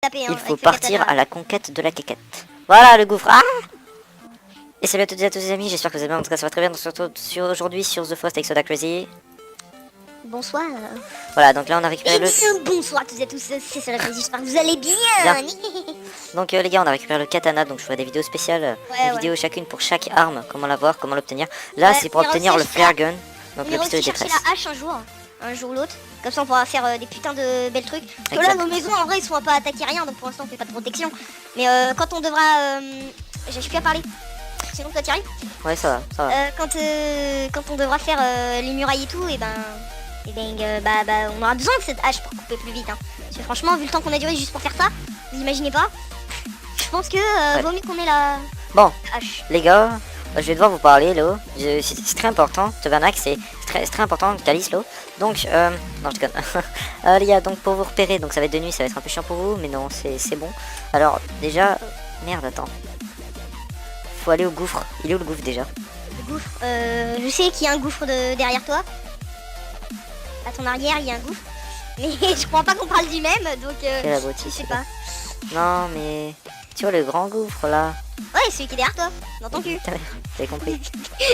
taper, hein, Il faut partir à la conquête de la quéquette. Voilà le gouffre. Ah, et salut à toutes et à tous les amis, j'espère que vous allez bien. En tout cas, ça va très bien. Donc, surtout aujourd'hui sur The Frost avec Soda Crazy. Bonsoir. Voilà, donc là on a récupéré le. Bonsoir à tous et à tous, c'est Soda Crazy, j'espère que vous allez bien. Donc les gars, on a récupéré le katana, donc je ferai des vidéos spéciales, une vidéo chacune pour chaque arme, comment l'avoir, comment l'obtenir. Là c'est pour obtenir le flare gun, donc le pistolet de détresse. On chercher la hache un jour ou l'autre, comme ça on pourra faire des putains de belles trucs. Parce que là nos maisons en vrai ils sont pas attaquer rien, donc pour l'instant on fait pas de protection. Mais quand on devra... j'ai plus à parler. Sinon toi t'y arrives. Ouais ça va. Quand on devra faire les murailles et tout, et ben on aura besoin de cette hache pour couper plus vite, hein. Parce que franchement vu le temps qu'on a duré juste pour faire ça, vous imaginez pas. Je pense que vaut mieux qu'on ait la hache. Les gars, je vais devoir vous parler là. C'est très important, Tabernac, c'est très important, Calice là. Donc, non je déconne. Les gars, donc pour vous repérer, donc ça va être de nuit, ça va être un peu chiant pour vous, mais non, c'est bon. Alors déjà, merde, attends. Faut aller au gouffre. Il est où le gouffre déjà? Le gouffre, je sais qu'il y a un gouffre derrière toi. À ton arrière, il y a un gouffre. Mais je crois pas qu'on parle du même, donc je sais pas. Non mais... Tu vois le grand gouffre là? Ouais, celui qui est derrière toi, dans ton cul. T'avais compris.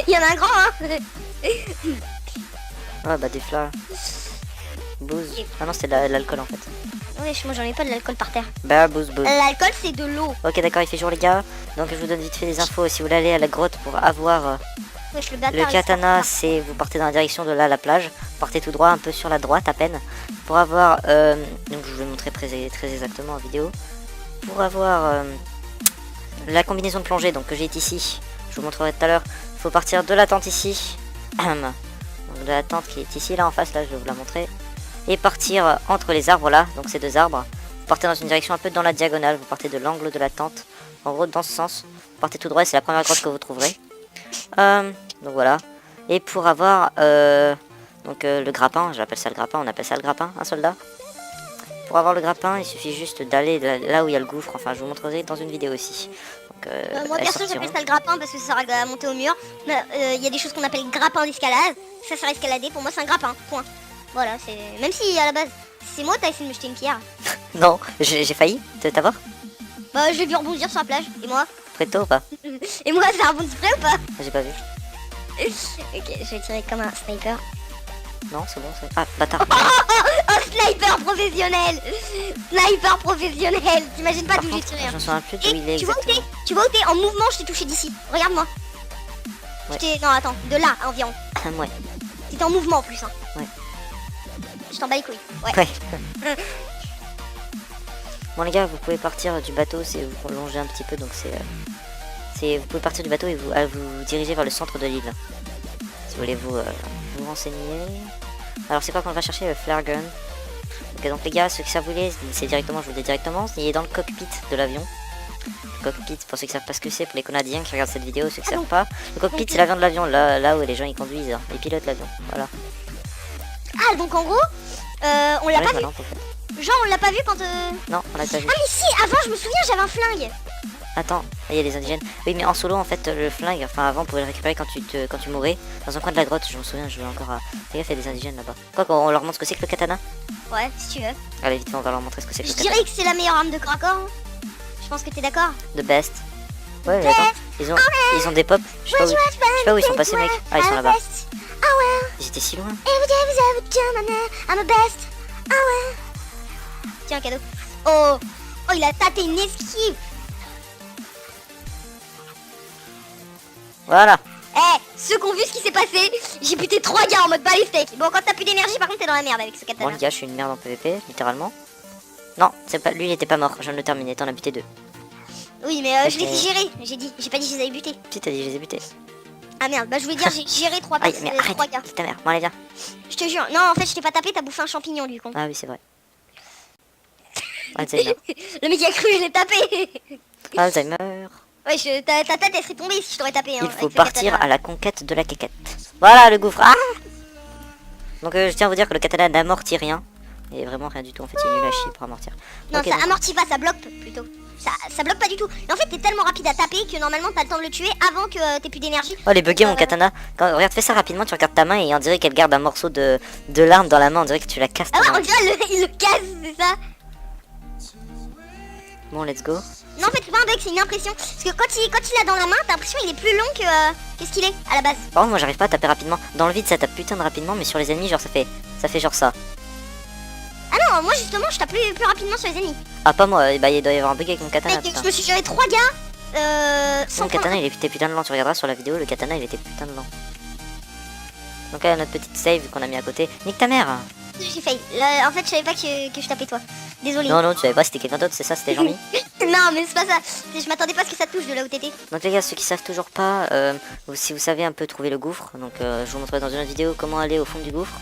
Il y en a un grand, hein. Ouais bah des fleurs. Booze. Ah non c'est de l'alcool en fait. Ouais, moi j'en ai pas de l'alcool par terre. Bah booze. L'alcool c'est de l'eau. Ok d'accord, il fait jour les gars. Donc je vous donne vite fait des infos. Si vous voulez aller à la grotte pour avoir le katana, c'est vous partez dans la direction de là la plage. Vous partez tout droit un peu sur la droite à peine. Pour avoir... donc je vous vais montrer très exactement en vidéo. Pour avoir la combinaison de plongée donc que j'ai ici, je vous montrerai tout à l'heure. Il faut partir de la tente ici. Donc de la tente qui est ici là en face, là je vais vous la montrer. Et partir entre les arbres là, donc ces deux arbres. Vous partez dans une direction un peu dans la diagonale, vous partez de l'angle de la tente. En gros dans ce sens, vous partez tout droit et c'est la première grotte que vous trouverez. Donc voilà. Et pour avoir le grappin, j'appelle ça le grappin, on appelle ça le grappin, un soldat. Pour avoir le grappin, il suffit juste d'aller là où il y a le gouffre. Enfin, je vous montrerai dans une vidéo aussi. Donc, moi perso, j'appelle ça le grappin parce que ça sert à monter au mur. Il y a des choses qu'on appelle grappin d'escalade. Ça sert à escalader. Pour moi, c'est un grappin. Point. Voilà, c'est. Même si à la base, c'est moi, t'as essayé de me jeter une pierre. Non, j'ai failli t'avoir. Bah, j'ai vu rebondir sur la plage. Et moi? Près de toi ou pas? Et moi, ça rebondit près ou pas? J'ai pas vu. Ok, je vais tirer comme un sniper. Non, c'est bon, c'est... Ah, bâtard. Oh, sniper professionnel. Sniper professionnel. T'imagines pas d'où j'ai tiré. Je me souviens plus d'où il est tu vois où t'es? En mouvement, je t'ai touché d'ici. Regarde-moi. Ouais. Non, attends, de là environ. Ouais. T'étais en mouvement en plus, hein. Ouais. Je t'en bats les couilles. Ouais. Bon les gars, vous pouvez partir du bateau, c'est vous prolongez un petit peu, donc vous pouvez partir du bateau et vous diriger vers le centre de l'île. Si vous voulez vous renseigner. Alors c'est quoi qu'on va chercher? Le flare gun. Ok, donc les gars, ceux qui savent où il est, c'est directement, je vous le dis directement, il est dans le cockpit de l'avion. Le cockpit, pour ceux qui savent pas ce que c'est, pour les Canadiens qui regardent cette vidéo, ceux qui savent pas, le cockpit c'est l'avion de l'avion, là où les gens ils conduisent, hein, les pilotes l'avion, voilà. Ah donc en gros, on l'a pas vu. Genre on l'a pas vu quand Non, on l'a pas vu. Ah mais si, avant je me souviens j'avais un flingue. Attends, il y a des indigènes. Oui mais en solo en fait le flingue, enfin avant on pouvait le récupérer quand tu mourais. Dans un coin de la grotte, je me souviens, je vais encore à... Les gars, il y a des indigènes là-bas. Quoi qu'on leur montre ce que c'est que le katana? Ouais, si tu veux. Allez vite, on va leur montrer ce que c'est que le katana. Je dirais que c'est la meilleure arme de corps à corps. Je pense que t'es d'accord. The best. Ouais mais attends, ils ont des pop. Je sais pas où ils sont passés mec. Ah ils sont là-bas. Ils étaient si loin. Tiens un cadeau. Oh il a tâté une esquive. Voilà. Ceux qui ont vu ce qui s'est passé, j'ai buté 3 gars en mode balistique. Bon, quand t'as plus d'énergie, par contre, t'es dans la merde avec ce katana. Bon, les gars, je suis une merde en PVP, littéralement. Non, c'est pas lui, il était pas mort. Je viens de le terminer. T'en as buté 2. Oui, mais je les ai gérés. J'ai pas dit que je les avais butés. Si, t'as dit, je les ai butés. Ah merde, bah je voulais dire, j'ai géré 3 personnes. Mais arrête, 3 gars. c'est ta mère. Bon, allez, viens. Je te jure. Non, en fait, je t'ai pas tapé, t'as bouffé un champignon du con. Ah oui, c'est vrai. Alzheimer. Le mec qui a cru, je l'ai tapé. Alzheimer. Ouais, ta tête elle serait tombée si je t'aurais tapé. Il faut partir à la conquête de la quéquette. Voilà le gouffre. Ah donc je tiens à vous dire que le katana n'amortit rien. Et vraiment rien du tout en fait, il est nul à chier pour amortir. Non, okay, ça amortit pas, ça bloque plutôt. Ça bloque pas du tout. Et en fait t'es tellement rapide à taper que normalement t'as le temps de le tuer avant que t'aies plus d'énergie. Oh les buggés mon katana. Regarde, fais ça rapidement, tu regardes ta main et on dirait qu'elle garde un morceau de l'arme dans la main, on dirait que tu la casses. Ah ouais, on dirait il le casse, c'est ça. Bon, let's go. Non, en fait, c'est pas un bug, c'est une impression. Parce que quand il l'a dans la main, t'as l'impression qu'il est plus long que ce qu'il est à la base. Par contre, moi j'arrive pas à taper rapidement. Dans le vide, ça tape putain de rapidement, mais sur les ennemis, genre ça fait genre ça. Ah non, moi justement, je tape plus rapidement sur les ennemis. Ah, pas moi, bah il doit y avoir un bug avec mon katana. Mec, Putain. je me suis géré 3 gars. Mon katana il était putain de lent, tu regarderas sur la vidéo, le katana il était putain de lent. Donc là, notre petite save qu'on a mis à côté. Nique ta mère! J'ai failli. Là, en fait, je savais pas que je tapais toi. Désolé. Non, non, tu savais pas, c'était quelqu'un d'autre, c'est ça, c'était Jean-Mi. Non, mais c'est pas ça. Je m'attendais pas à ce que ça touche de là où t'étais. Donc les gars, ceux qui savent toujours pas, si vous savez un peu trouver le gouffre, donc je vous montrerai dans une autre vidéo comment aller au fond du gouffre.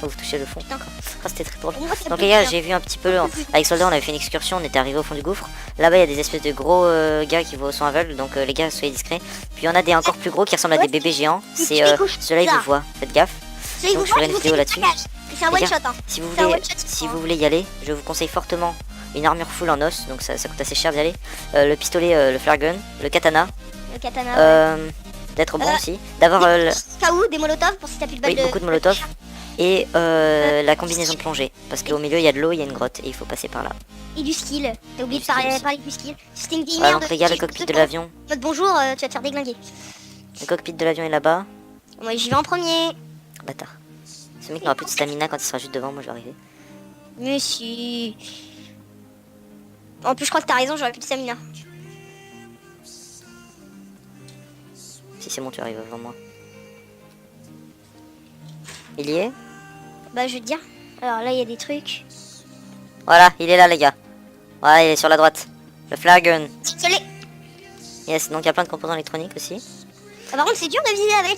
Faut vous toucher le fond. Putain. Ah, c'était très drôle. Moi, c'est Donc plus les gars, dur. j'ai vu un petit peu, avec Soldat on avait fait une excursion, on était arrivé au fond du gouffre. Là-bas il y a des espèces de gros gars qui sont aveugles, donc les gars soyez discrets. Puis il y en a des encore plus gros qui ressemblent à des bébés géants, c'est ceux-là ils vous voient, faites gaffe. Donc je ferai une vidéo là-dessus. C'est un one shot, hein. Si vous C'est un voulez, one shot, si hein. vous voulez y aller, je vous conseille fortement une armure full en os, donc ça coûte assez cher d'y aller. Le pistolet, le flare gun, le katana, Le katana. d'être bon aussi, d'avoir KO, des molotovs pour si t'as plus de balles oui, beaucoup de molotov et la combinaison de plongée, parce qu'au milieu il y a de l'eau, il y a une grotte et il faut passer par là. Et du skill. T'as oublié de Du skill parler du skill. Si c'était une vieille Voilà, merde. donc les gars, le cockpit de l'avion, Mode bonjour, tu vas te faire déglinguer. le cockpit de l'avion est là-bas. Moi, j'y vais en premier. Bâtard. Ce mec n'aura plus de stamina quand il sera juste devant, moi je vais arriver. Mais si. En plus, je crois que t'as raison, j'aurais plus de stamina. Si c'est bon, tu arrives avant moi. Il y est? Bah, je vais te dire. Alors là, il y a des trucs. Voilà, il est là les gars. Voilà, il est sur la droite. Le flare gun. Je l'ai. Yes, donc il y a plein de composants électroniques aussi. Ah, par contre, c'est dur de viser avec.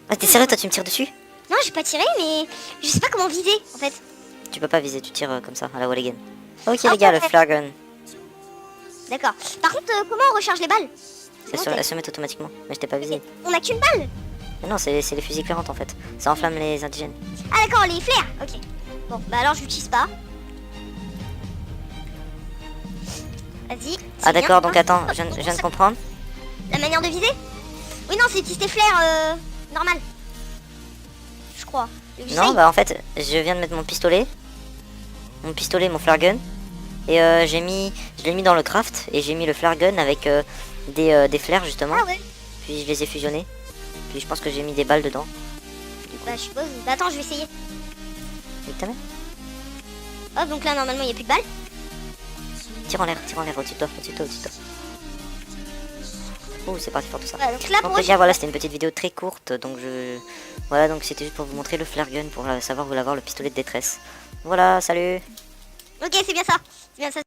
Ah, t'es sérieux, toi tu me tires dessus? Non, j'ai pas tiré, mais je sais pas comment viser en fait. Tu peux pas viser, tu tires comme ça à la wall again. Ok Ah, les gars, le parfait. flare gun. D'accord. Par contre, comment on recharge les balles? Elle se met automatiquement, mais je t'ai pas visé. On a qu'une balle. Mais non, c'est les fusils clairantes en fait. Ça enflamme les indigènes. Ah, d'accord, les flares. Ok. Bon, bah alors je l'utilise pas. Vas-y. Ah c'est d'accord, bien. donc attends, je viens de comprendre. La manière de viser? Oui, non, c'est utiliser flares normal. Je crois. Non, bah en fait, je viens de mettre mon pistolet. Mon pistolet, mon flare gun. Et je l'ai mis dans le craft. Et j'ai mis le flare gun avec des flares justement. Ah ouais. Puis je les ai fusionnés. Puis je pense que j'ai mis des balles dedans. Bah, je suppose. Bah, attends, je vais essayer. Nique ta mère. Hop, donc là, normalement, il n'y a plus de balles. Tire en l'air, au-dessus de toi, au-dessus de toi, au-dessus de toi. Oh, c'est parti pour tout ça. Voilà, donc là, Donc pour les gars, voilà, c'était une petite vidéo très courte, donc voilà, donc c'était juste pour vous montrer le flare gun, pour savoir où l'avoir, le pistolet de détresse. Voilà, salut. Ok, c'est bien ça. C'est bien ça.